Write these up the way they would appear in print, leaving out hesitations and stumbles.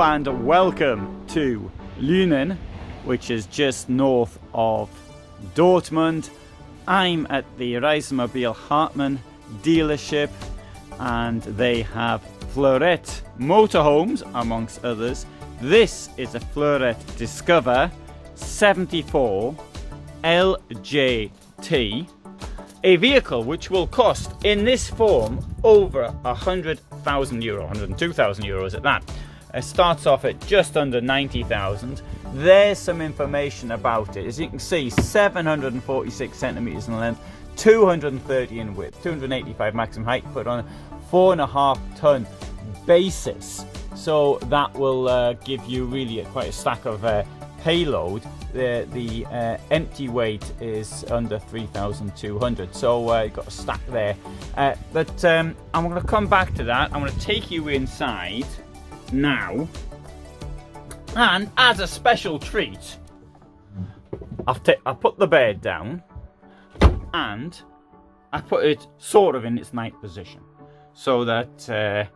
and welcome to Lünen, which is just north of Dortmund. I'm at the Reisemobil Hartmann dealership and they have Fleurette motorhomes amongst others. This is a Fleurette Discover 74 LJT, a vehicle which will cost in this form over €100,000, 102,000 euros at that. It starts off at just under 90,000. There's some information about it. As you can see, 746 centimeters in length, 230 in width, 285 maximum height, put on a 4.5 ton basis. So that will give you really quite a stack of payload. The empty weight is under 3,200, so you've got a stack there. But I'm going to come back to that. I'm going to take you inside now, and as a special treat, I've put the bed down and I put it sort of in its night position so that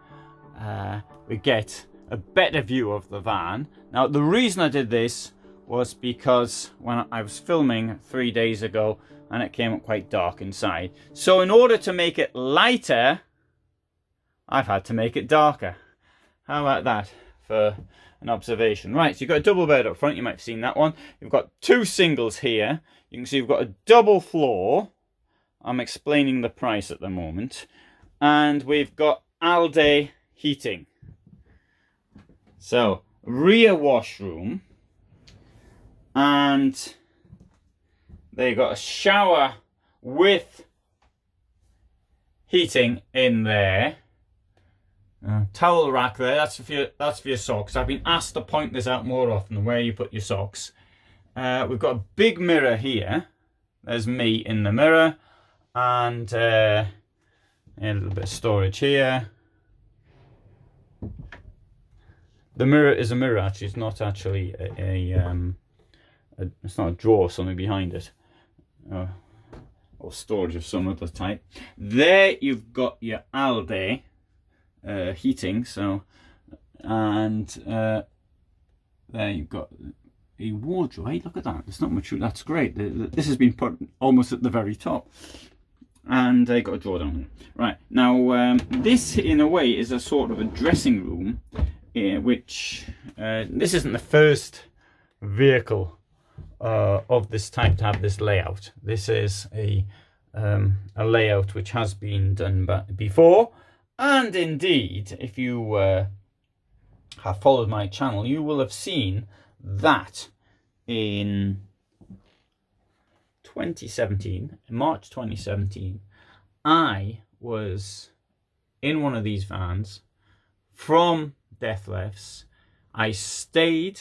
we get a better view of the van. Now, the reason I did this was because when I was filming 3 days ago and it came up quite dark inside. So in order to make it lighter, I've had to make it darker. How about that for an observation? Right, so you've got a double bed up front. You might have seen that one. You've got two singles here. You can see you've got a double floor. I'm explaining the price at the moment. And we've got Alde heating. So, rear washroom. And they've got a shower with heating in there. Towel rack there. That's for your socks. I've been asked to point this out more often, where you put your socks. We've got a big mirror here. There's me in the mirror, and a little bit of storage here. The mirror is a mirror. Actually, it's not actually it's not a drawer or something behind it, or storage of some other type. There you've got your Alde heating. So, and there you've got a wardrobe. Hey, look at that. There's not much. That's great. This has been put almost at the very top. And I got a drawer down here. Right now, this in a way is a sort of a dressing room, which this isn't the first vehicle of this type to have this layout. This is a layout which has been done before, and indeed, if you have followed my channel, you will have seen that in 2017, in March 2017, I was in one of these vans from Deathlefts. I stayed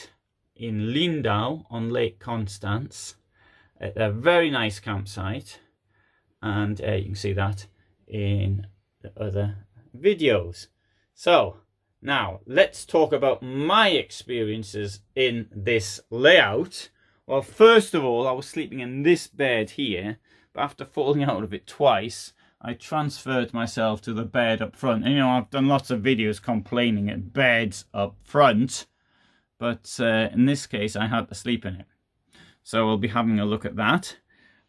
in Lindau on Lake Constance at a very nice campsite, and you can see that in the other videos. So now let's talk about my experiences in this layout. Well, first of all, I was sleeping in this bed here, but after falling out of it twice, I transferred myself to the bed up front. And, you know, I've done lots of videos complaining at beds up front, but in this case, I had to sleep in it. So we'll be having a look at that.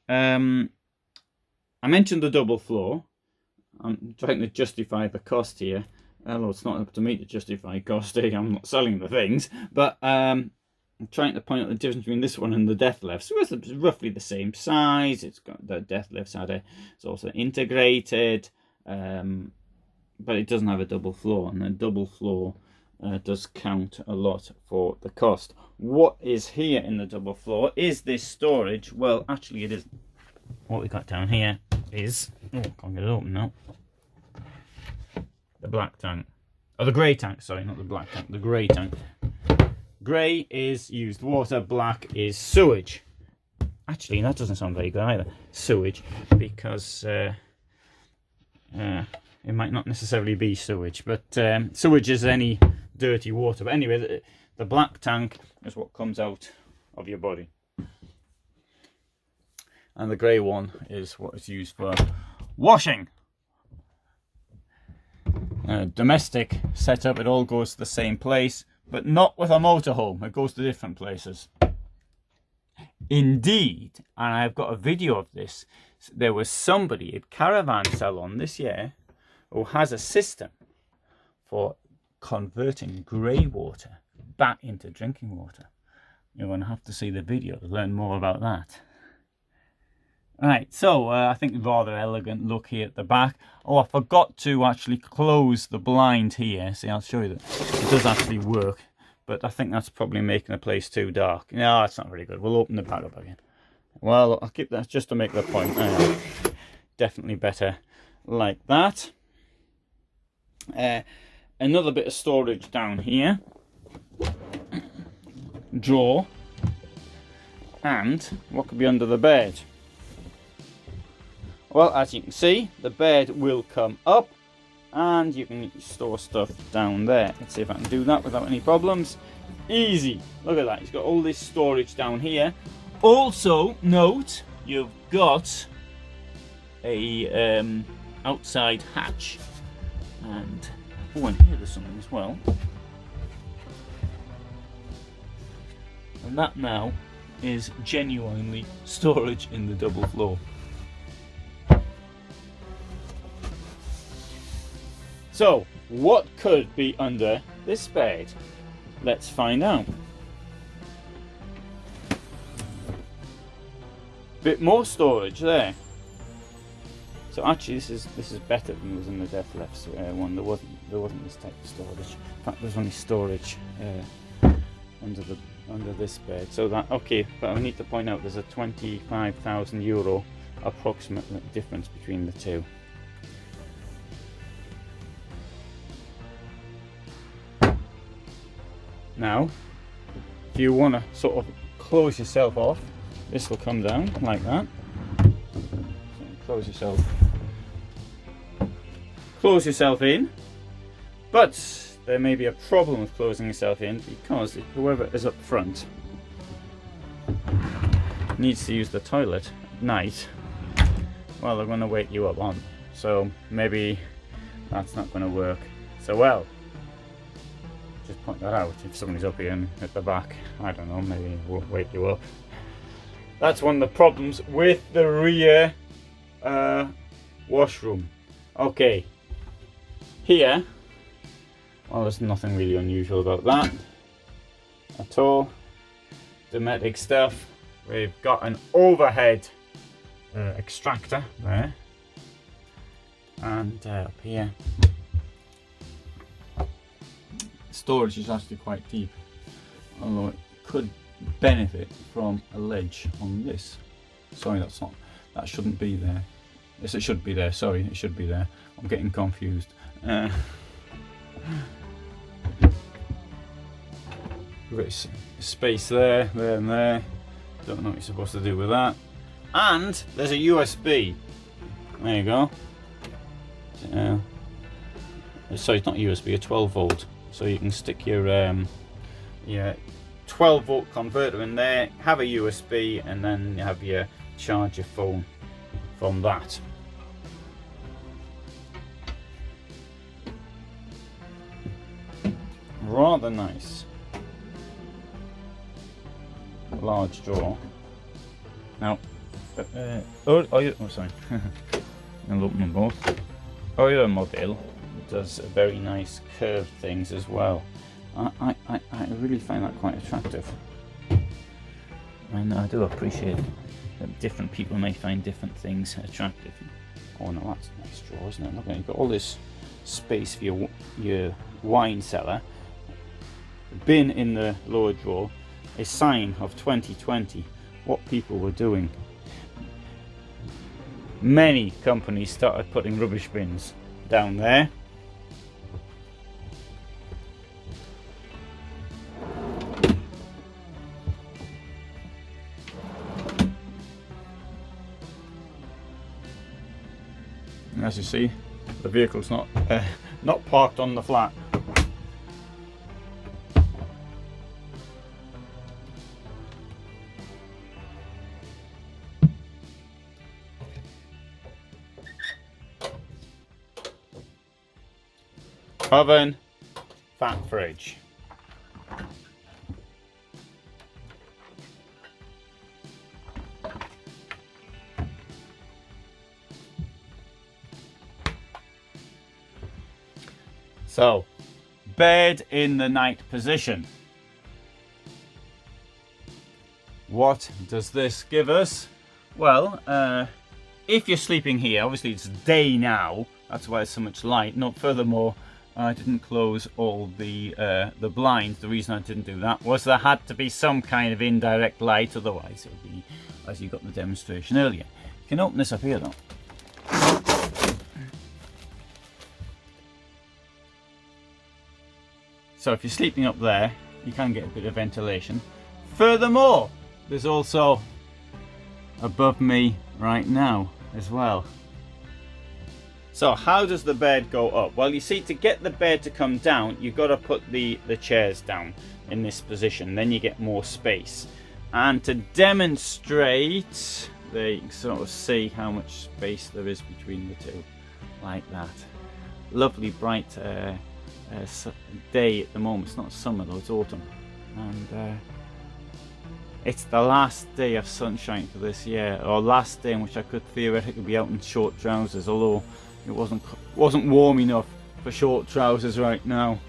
I mentioned the double floor. I'm trying to justify the cost here. Although it's not up to me to justify cost. I'm not selling the things, but I'm trying to point out the difference between this one and the Deathlefts. So it's roughly the same size. It's got the Deathlefts it's also integrated, but it doesn't have a double floor, and the double floor does count a lot for the cost. What is here in the double floor? Is this storage? Well, actually it isn't. What we got down here is, can't get it open now, the black tank, or the grey tank, sorry, not the black tank, the grey tank. Grey is used water, black is sewage. Actually, that doesn't sound very good either, sewage, because it might not necessarily be sewage, but sewage is any dirty water. But anyway, the black tank is what comes out of your body, and the grey one is what is used for washing. Domestic setup, it all goes to the same place. but not with a motorhome. It goes to different places. Indeed, and I've got a video of this, there was somebody at Caravan Salon this year who has a system for converting grey water back into drinking water. You're going to have to see the video to learn more about that. Right, so I think rather elegant look here at the back. Oh, I forgot to actually close the blind here. See, I'll show you that it does actually work, but I think that's probably making the place too dark. No, it's not very good. We'll open the back up again. Well, I'll keep that just to make the point. Definitely better like that. Another bit of storage down here. Drawer. And what could be under the bed? Well, as you can see, the bed will come up and you can store stuff down there. Let's see if I can do that without any problems. Easy. Look at that. It's got all this storage down here. Also, note you've got a outside hatch. And oh, and here there's something as well. And that now is genuinely storage in the double floor. So, what could be under this bed? Let's find out. Bit more storage there. So actually, this is better than was in the Death Left one. There wasn't this type of storage. In fact, there's only storage under this bed. So that okay, but I need to point out there's a €25,000 approximate difference between the two. Now, if you want to sort of close yourself off, this will come down like that. So close yourself in, but there may be a problem with closing yourself in because whoever is up front needs to use the toilet at night. Well, they're going to wake you up on, so maybe that's not going to work so well. Just point that out. If somebody's up here and at the back, I don't know, maybe it won't wake you up. That's one of the problems with the rear washroom. Okay, here, well, there's nothing really unusual about that at all. Domestic stuff. We've got an overhead extractor there, and up here storage is actually quite deep, although it could benefit from a ledge on this. Sorry, that shouldn't be there. Yes, it should be there. Sorry, it should be there. I'm getting confused. We've got space there, there and there. Don't know what you're supposed to do with that. And there's a USB. There you go. Sorry, it's not USB, a 12 volt. So you can stick your 12 volt converter in there, have a USB, and then you have your charge your phone from that. Rather nice. Large drawer. Now, sorry. I'll open them both. Other model does very nice curved things as well. I really find that quite attractive, and I do appreciate that different people may find different things attractive. Oh no, that's a nice drawer, isn't it? Look, you've got all this space for your wine cellar. Bin in the lower drawer, a sign of 2020, what people were doing. Many companies started putting rubbish bins down there. And as you see, the vehicle's not parked on the flat. Oven, fat fridge. So, bed in the night position. What does this give us? Well, if you're sleeping here, obviously it's day now, that's why there's so much light. No, furthermore, I didn't close all the blinds. The reason I didn't do that was there had to be some kind of indirect light, otherwise it would be as you got the demonstration earlier. You can open this up here though. So if you're sleeping up there, you can get a bit of ventilation. Furthermore, there's also above me right now as well. So how does the bed go up? Well, you see, to get the bed to come down, you've got to put the chairs down in this position, then you get more space. And to demonstrate, there you can sort of see how much space there is between the two, like that. Lovely bright day at the moment. It's not summer though, it's autumn, and it's the last day of sunshine for this year, or last day in which I could theoretically be out in short trousers, although it wasn't warm enough for short trousers right now.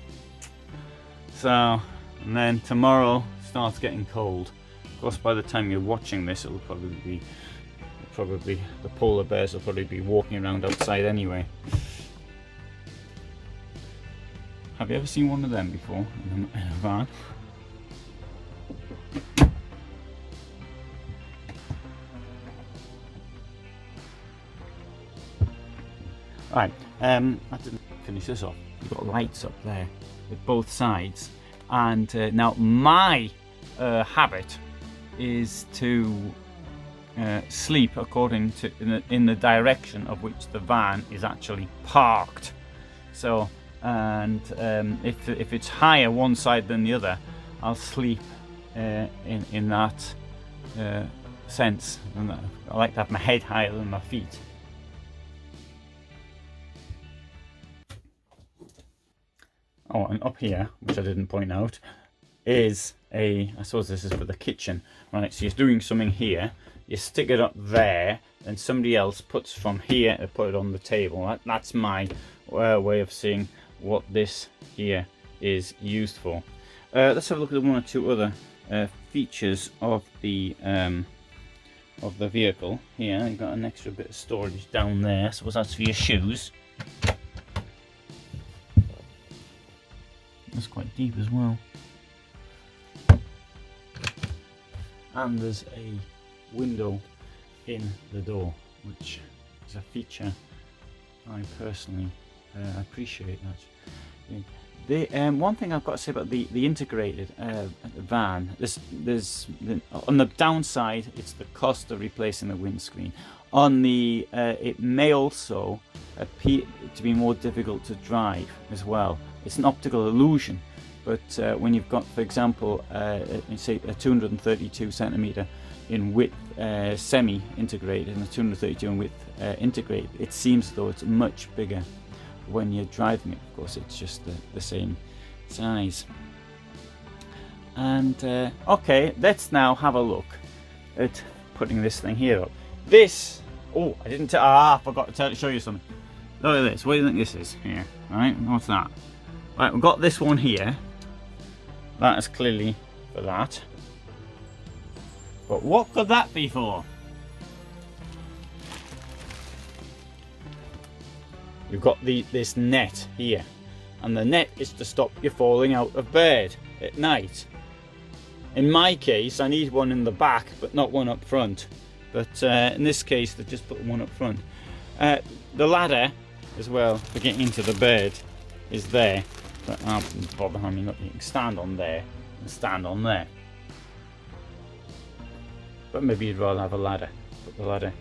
So, and then tomorrow starts getting cold. Of course, by the time you're watching this, it'll probably be the polar bears will probably be walking around outside anyway. Have you ever seen one of them before in a van? Right, I didn't finish this off. You've got lights up there at both sides, and now my habit is to sleep according to in the direction of which the van is actually parked. So, and if it's higher one side than the other, I'll sleep in that sense. And I like to have my head higher than my feet. Oh, and up here, which I didn't point out, is I suppose this is for the kitchen. Right, so you're doing something here, you stick it up there, and somebody else puts from here and put it on the table. That's my way of seeing what this here is used for. Let's have a look at one or two other features of the vehicle. Here, you've got an extra bit of storage down there. I suppose that's for your shoes. That's quite deep as well. And there's a window in the door, which is a feature I personally appreciate. That one thing I've got to say about the integrated van, there's on the downside, it's the cost of replacing the windscreen. On the it may also appear to be more difficult to drive as well. It's an optical illusion, but when you've got, for example, say a 232 centimeter in width semi-integrated and a 232 in width integrated, it seems as though it's much bigger when you're driving it. Of course, it's just the same size. And okay, let's now have a look at putting this thing here up. This, oh, I forgot to show you something. Look at this. What do you think this is here? Right, what's that? Right, we've got this one here. That is clearly for that. But what could that be for? You've got this net here, and the net is to stop you falling out of bed at night. In my case, I need one in the back, but not one up front. But in this case, they just put one up front. The ladder, as well, for getting into the bed, is there. But I wouldn't bother hanging up. You can stand on there and stand on there. But maybe you'd rather have a ladder. Put the ladder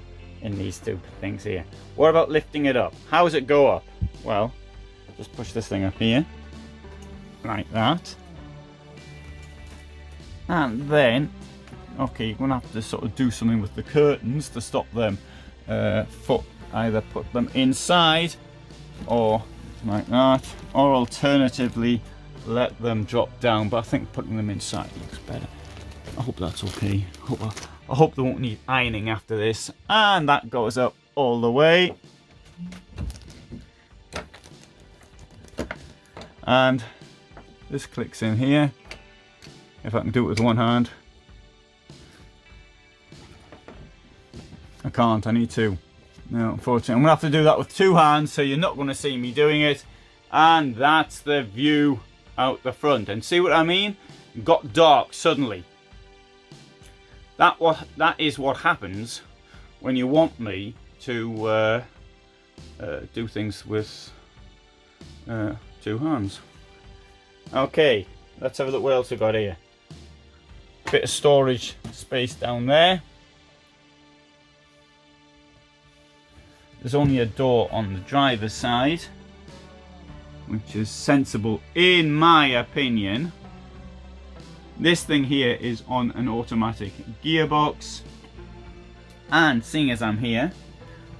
in these two things here. What about lifting it up? How does it go up? Well, just push this thing up here, like that. And then, okay, you're going to have to sort of do something with the curtains to stop them either put them inside or like that, or alternatively let them drop down, but I think putting them inside looks better. I hope that's okay. I hope they won't need ironing after this. And that goes up all the way. and this clicks in here. If I can do it with one hand. I can't, I need two. No, unfortunately, I'm gonna have to do that with two hands, so you're not gonna see me doing it. And that's the view out the front. And see what I mean? It got dark suddenly. That is what happens when you want me to do things with two hands. Okay, let's have a look what else we've got here. Bit of storage space down there. There's only a door on the driver's side, which is sensible in my opinion. This thing here is on an automatic gearbox. And seeing as I'm here,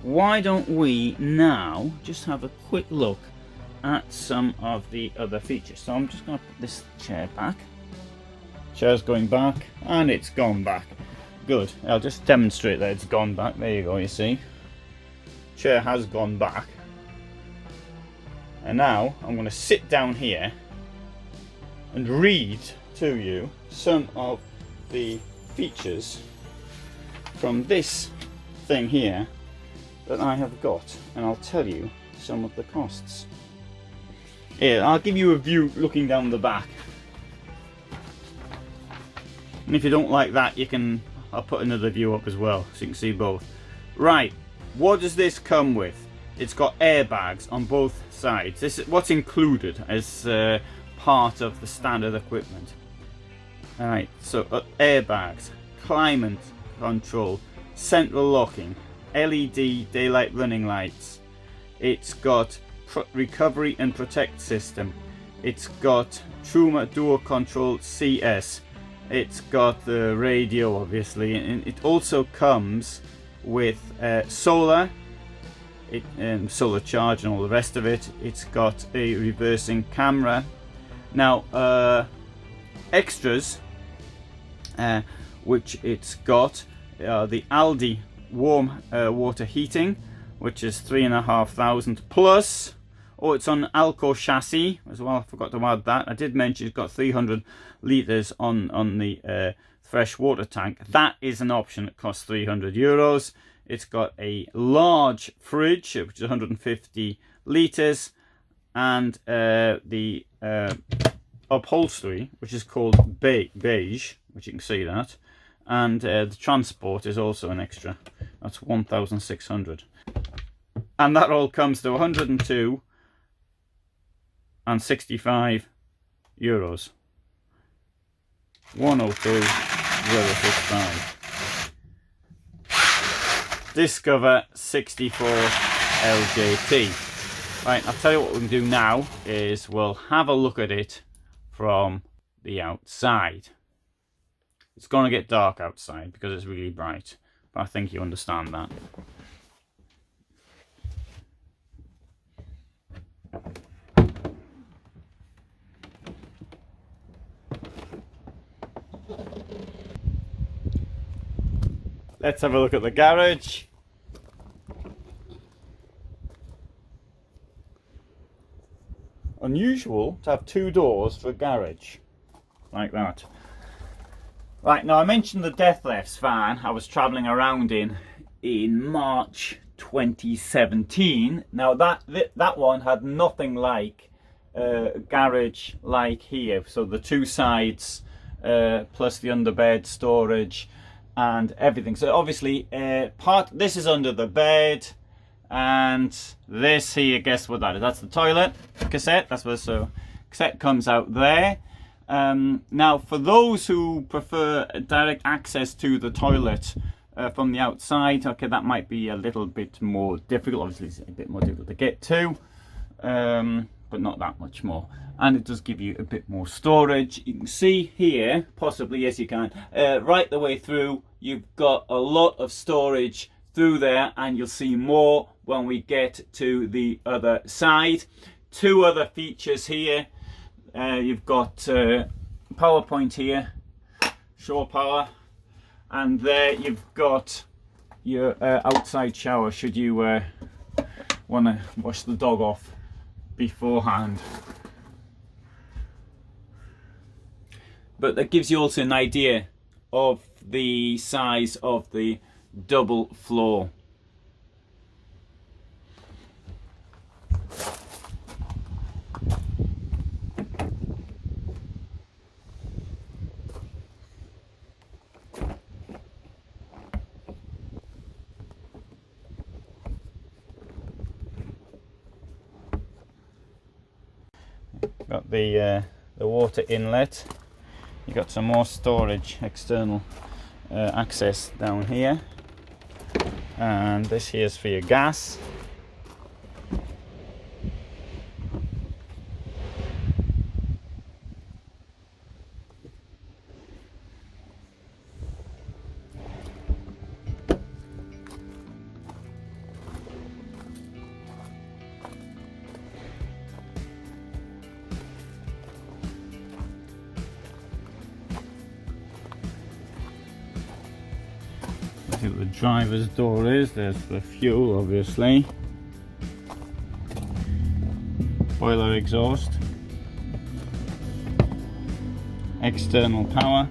why don't we now just have a quick look at some of the other features. So I'm just going to put this chair back. Chair's going back, and it's gone back. Good. I'll just demonstrate that it's gone back. There you go, you see. Chair has gone back. And now I'm going to sit down here and read to you some of the features from this thing here that I have got, and I'll tell you some of the costs. Here, I'll give you a view looking down the back. And if you don't like that, I'll put another view up as well, so you can see both. Right, what does this come with? It's got airbags on both sides. This is what's included as part of the standard equipment. Alright, so airbags, climate control, central locking, LED daylight running lights. It's got recovery and protect system. It's got Truma dual control CS. It's got the radio obviously, and it also comes with solar, solar charge and all the rest of it. It's got a reversing camera. Now extras, which it's got the Alde warm water heating, which is 3,500 plus. Oh, it's on Alco chassis as well. I forgot to add that. I did mention it's got 300 litres on the fresh water tank. That is an option. It costs €300. It's got a large fridge, which is 150 litres, and the upholstery, which is called beige, which you can see that, and the transport is also an extra. That's 1,600, and that all comes to 102 and 65 euros. 102,065. Discover 64 LJT. Right, I'll tell you what we can do now is we'll have a look at it from the outside. It's going to get dark outside because it's really bright, but I think you understand that. Let's have a look at the garage. Unusual to have two doors for a garage like that. Right, now I mentioned the Death Lefts van I was travelling around in March 2017. Now that one had nothing like garage like here. So the two sides plus the underbed storage and everything. So obviously this is under the bed, and this here, guess what that is? That's the toilet cassette. That's where cassette comes out there. Now for those who prefer direct access to the toilet from the outside, okay, that might be a little bit more difficult. Obviously it's a bit more difficult to get to, but not that much more. And it does give you a bit more storage. You can see here, possibly, yes you can, right the way through, you've got a lot of storage through there, and you'll see more when we get to the other side. Two other features here. You've got power point here, shore power, and there you've got your outside shower should you want to wash the dog off beforehand. but that gives you also an idea of the size of the double floor. Got the water inlet. You got some more storage, external access down here, and this here is for your gas. See what the driver's door is. There's the fuel, obviously. Boiler exhaust. External power.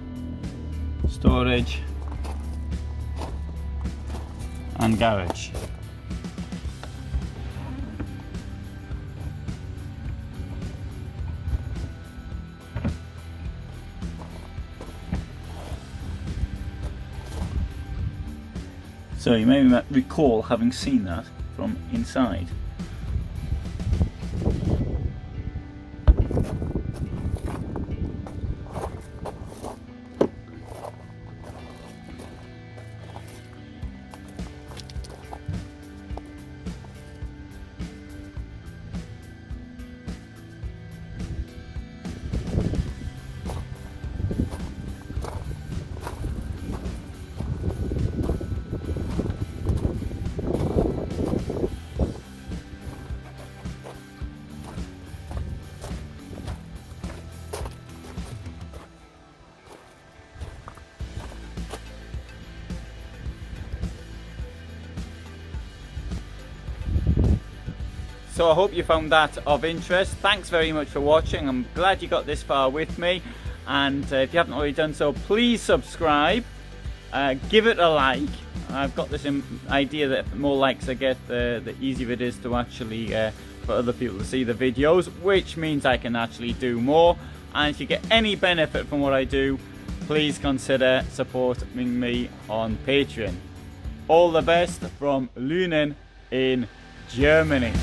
Storage. And garage. So you may recall having seen that from inside. So I hope you found that of interest. Thanks very much for watching. I'm glad you got this far with me, and if you haven't already done so, please subscribe, give it a like. I've got this idea that the more likes I get, the easier it is to actually for other people to see the videos, which means I can actually do more. And if you get any benefit from what I do, please consider supporting me on Patreon. All the best from Lünen in Germany.